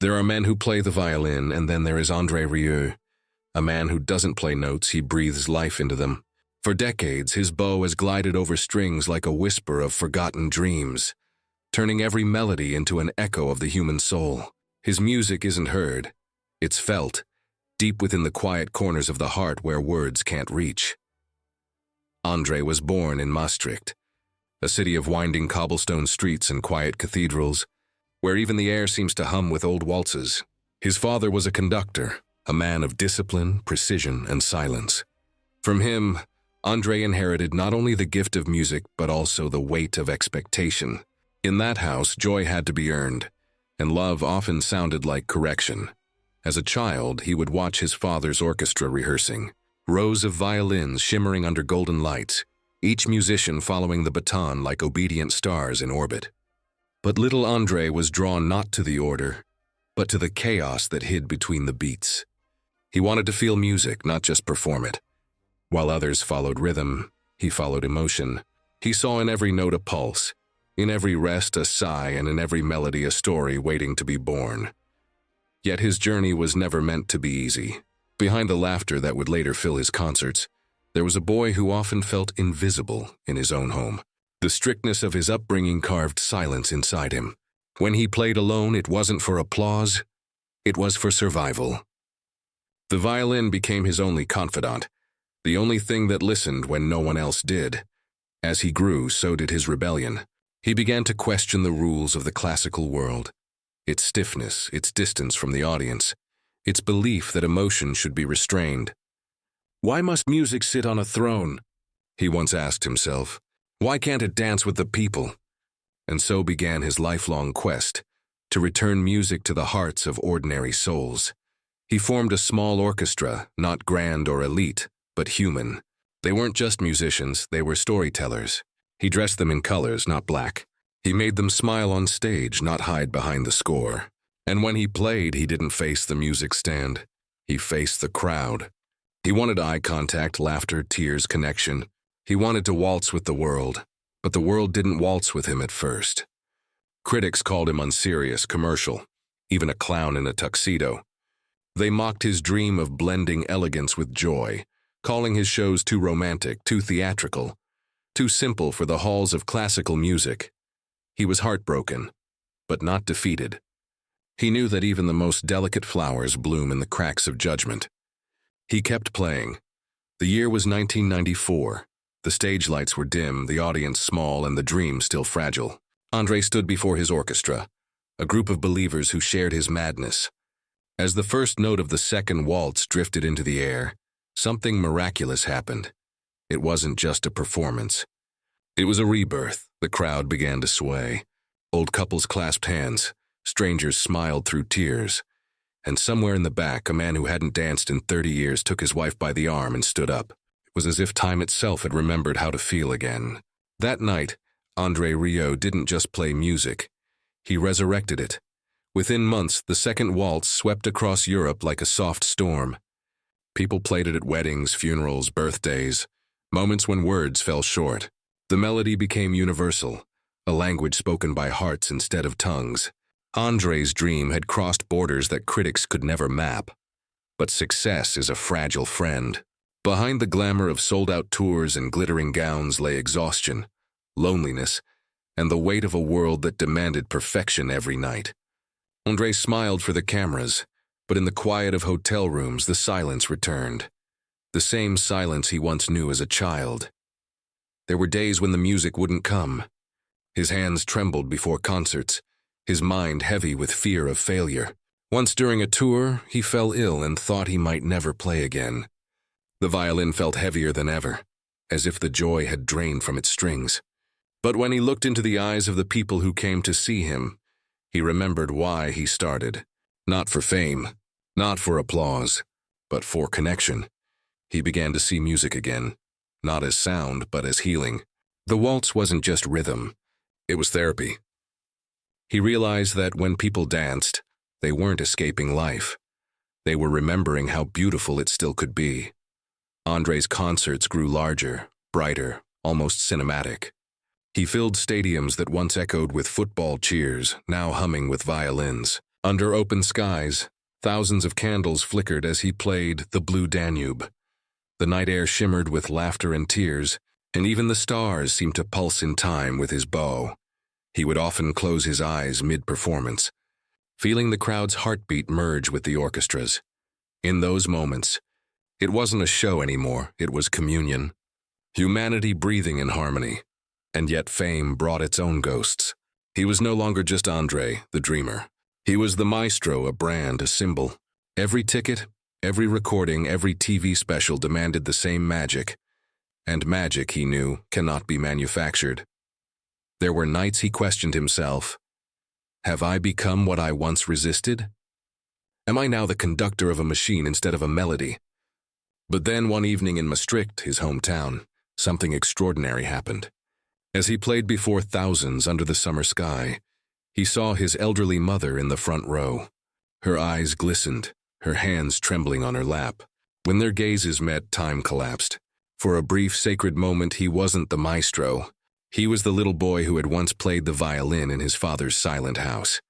There are men who play the violin, and then there is André Rieu, a man who doesn't play notes, he breathes life into them. For decades, his bow has glided over strings like a whisper of forgotten dreams, turning every melody into an echo of the human soul. His music isn't heard, it's felt, deep within the quiet corners of the heart where words can't reach. André was born in Maastricht, a city of winding cobblestone streets and quiet cathedrals, where even the air seems to hum with old waltzes. His father was a conductor, a man of discipline, precision, and silence. From him, André inherited not only the gift of music, but also the weight of expectation. In that house, joy had to be earned, and love often sounded like correction. As a child, he would watch his father's orchestra rehearsing, rows of violins shimmering under golden lights, each musician following the baton like obedient stars in orbit. But little André was drawn not to the order, but to the chaos that hid between the beats. He wanted to feel music, not just perform it. While others followed rhythm, he followed emotion. He saw in every note a pulse, in every rest a sigh, and in every melody a story waiting to be born. Yet his journey was never meant to be easy. Behind the laughter that would later fill his concerts, there was a boy who often felt invisible in his own home. The strictness of his upbringing carved silence inside him. When he played alone, it wasn't for applause, it was for survival. The violin became his only confidant, the only thing that listened when no one else did. As he grew, so did his rebellion. He began to question the rules of the classical world, its stiffness, its distance from the audience, its belief that emotion should be restrained. "Why must music sit on a throne?" he once asked himself. "Why can't it dance with the people?" And so began his lifelong quest to return music to the hearts of ordinary souls. He formed a small orchestra, not grand or elite, but human. They weren't just musicians, they were storytellers. He dressed them in colors, not black. He made them smile on stage, not hide behind the score. And when he played, he didn't face the music stand. He faced the crowd. He wanted eye contact, laughter, tears, connection. He wanted to waltz with the world, but the world didn't waltz with him at first. Critics called him unserious, commercial, even a clown in a tuxedo. They mocked his dream of blending elegance with joy, calling his shows too romantic, too theatrical, too simple for the halls of classical music. He was heartbroken, but not defeated. He knew that even the most delicate flowers bloom in the cracks of judgment. He kept playing. The year was 1994. The stage lights were dim, the audience small, and the dream still fragile. André stood before his orchestra, a group of believers who shared his madness. As the first note of the second waltz drifted into the air, something miraculous happened. It wasn't just a performance. It was a rebirth. The crowd began to sway. Old couples clasped hands. Strangers smiled through tears. And somewhere in the back, a man who hadn't danced in 30 years took his wife by the arm and stood up. It was as if time itself had remembered how to feel again. That night, André Rieu didn't just play music. He resurrected it. Within months, the second waltz swept across Europe like a soft storm. People played it at weddings, funerals, birthdays, moments when words fell short. The melody became universal, a language spoken by hearts instead of tongues. André's dream had crossed borders that critics could never map. But success is a fragile friend. Behind the glamour of sold-out tours and glittering gowns lay exhaustion, loneliness, and the weight of a world that demanded perfection every night. André smiled for the cameras, but in the quiet of hotel rooms, the silence returned. The same silence he once knew as a child. There were days when the music wouldn't come. His hands trembled before concerts, his mind heavy with fear of failure. Once during a tour, he fell ill and thought he might never play again. The violin felt heavier than ever, as if the joy had drained from its strings. But when he looked into the eyes of the people who came to see him, he remembered why he started. Not for fame, not for applause, but for connection. He began to see music again, not as sound, but as healing. The waltz wasn't just rhythm, it was therapy. He realized that when people danced, they weren't escaping life. They were remembering how beautiful it still could be. André's concerts grew larger, brighter, almost cinematic. He filled stadiums that once echoed with football cheers, now humming with violins. Under open skies, thousands of candles flickered as he played The Blue Danube. The night air shimmered with laughter and tears, and even the stars seemed to pulse in time with his bow. He would often close his eyes mid-performance, feeling the crowd's heartbeat merge with the orchestra's. In those moments, it wasn't a show anymore, it was communion. Humanity breathing in harmony, and yet fame brought its own ghosts. He was no longer just André, the dreamer. He was the maestro, a brand, a symbol. Every ticket, every recording, every TV special demanded the same magic. And magic, he knew, cannot be manufactured. There were nights he questioned himself. Have I become what I once resisted? Am I now the conductor of a machine instead of a melody? But then one evening in Maastricht, his hometown, something extraordinary happened. As he played before thousands under the summer sky, he saw his elderly mother in the front row. Her eyes glistened, her hands trembling on her lap. When their gazes met, time collapsed. For a brief, sacred moment, he wasn't the maestro. He was the little boy who had once played the violin in his father's silent house.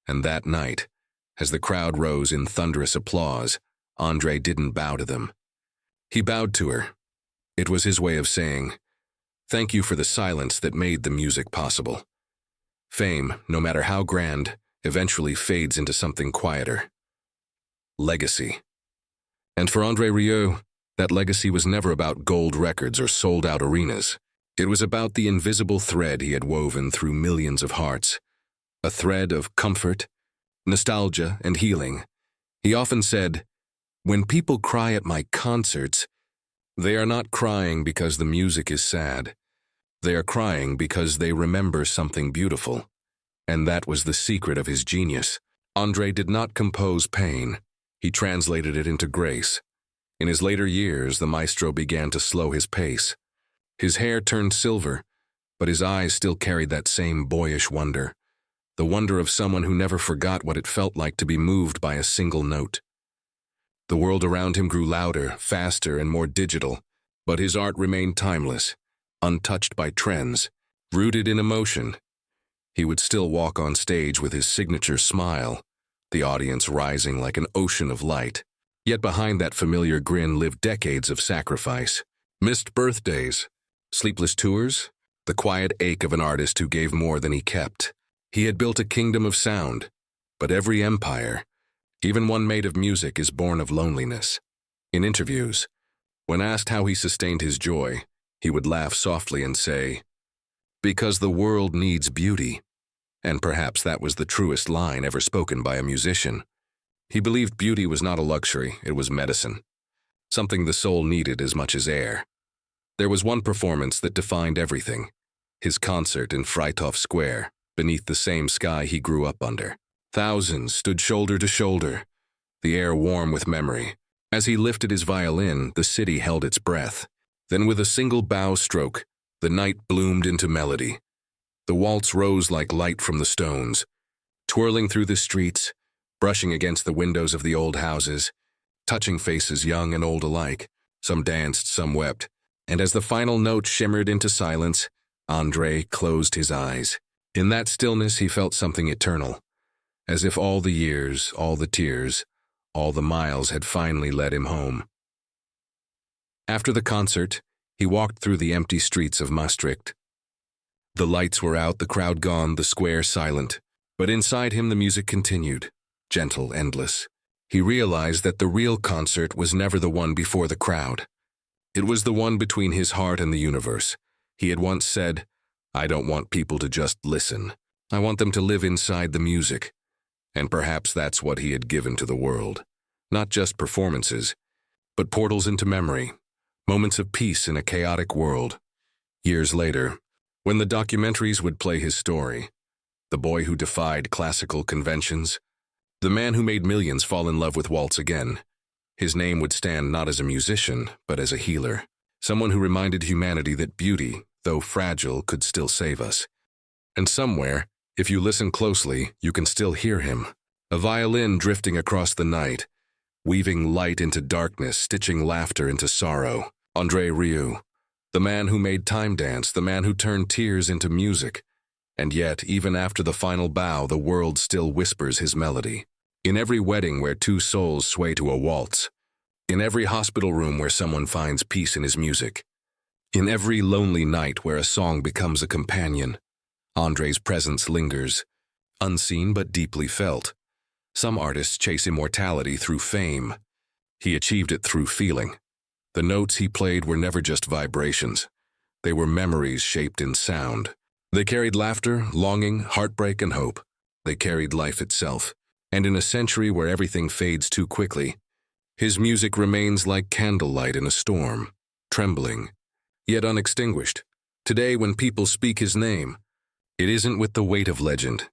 And that night, as the crowd rose in thunderous applause, André didn't bow to them. He bowed to her. It was his way of saying, "Thank you for the silence that made the music possible." Fame, no matter how grand, eventually fades into something quieter. Legacy. And for André Rieu, that legacy was never about gold records or sold-out arenas. It was about the invisible thread he had woven through millions of hearts. A thread of comfort, nostalgia, and healing. He often said, "When people cry at my concerts, they are not crying because the music is sad. They are crying because they remember something beautiful." And that was the secret of his genius. André did not compose pain. He translated it into grace. In his later years, the maestro began to slow his pace. His hair turned silver, but his eyes still carried that same boyish wonder. The wonder of someone who never forgot what it felt like to be moved by a single note. The world around him grew louder, faster, and more digital, but his art remained timeless, untouched by trends, rooted in emotion. He would still walk on stage with his signature smile, the audience rising like an ocean of light. Yet behind that familiar grin lived decades of sacrifice. Missed birthdays, sleepless tours, the quiet ache of an artist who gave more than he kept. He had built a kingdom of sound, but every empire, even one made of music, is born of loneliness. In interviews, when asked how he sustained his joy, he would laugh softly and say, "Because the world needs beauty." And perhaps that was the truest line ever spoken by a musician. He believed beauty was not a luxury, it was medicine, something the soul needed as much as air. There was one performance that defined everything, his concert in Friedhof Square, beneath the same sky he grew up under. Thousands stood shoulder to shoulder, the air warm with memory. As he lifted his violin, the city held its breath. Then with a single bow stroke, the night bloomed into melody. The waltz rose like light from the stones, twirling through the streets, brushing against the windows of the old houses, touching faces young and old alike. Some danced, some wept, and as the final note shimmered into silence, André closed his eyes. In that stillness he felt something eternal, as if all the years, all the tears, all the miles had finally led him home. After the concert, he walked through the empty streets of Maastricht. The lights were out, the crowd gone, the square silent, but inside him the music continued, gentle, endless. He realized that the real concert was never the one before the crowd. It was the one between his heart and the universe. He had once said, "I don't want people to just listen. I want them to live inside the music." And perhaps that's what he had given to the world. Not just performances, but portals into memory, moments of peace in a chaotic world. Years later, when the documentaries would play his story, the boy who defied classical conventions, the man who made millions fall in love with waltz again, his name would stand not as a musician, but as a healer, someone who reminded humanity that beauty, though fragile, could still save us. And somewhere, if you listen closely, you can still hear him, a violin drifting across the night, weaving light into darkness, stitching laughter into sorrow. André Rieu, the man who made time dance, the man who turned tears into music, And yet, even after the final bow, the world still whispers his melody. In every wedding where two souls sway to a waltz, in every hospital room where someone finds peace in his music, in every lonely night where a song becomes a companion, André's presence lingers, unseen but deeply felt. Some artists chase immortality through fame. He achieved it through feeling. The notes he played were never just vibrations. They were memories shaped in sound. They carried laughter, longing, heartbreak, and hope. They carried life itself. And in a century where everything fades too quickly, his music remains like candlelight in a storm, trembling, yet unextinguished. Today, when people speak his name, it isn't with the weight of legend,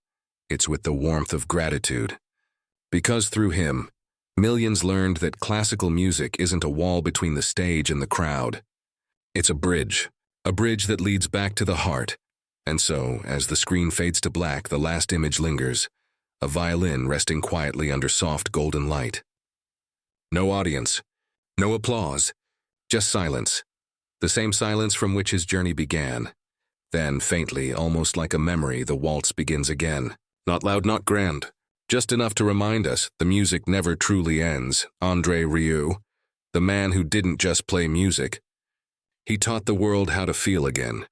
it's with the warmth of gratitude. Because through him, millions learned that classical music isn't a wall between the stage and the crowd. It's a bridge that leads back to the heart. And so, as the screen fades to black, the last image lingers, a violin resting quietly under soft golden light. No audience, no applause, just silence. The same silence from which his journey began. Then, faintly, almost like a memory, the waltz begins again. Not loud, not grand, just enough to remind us the music never truly ends. André Rieu, the man who didn't just play music. He taught the world how to feel again.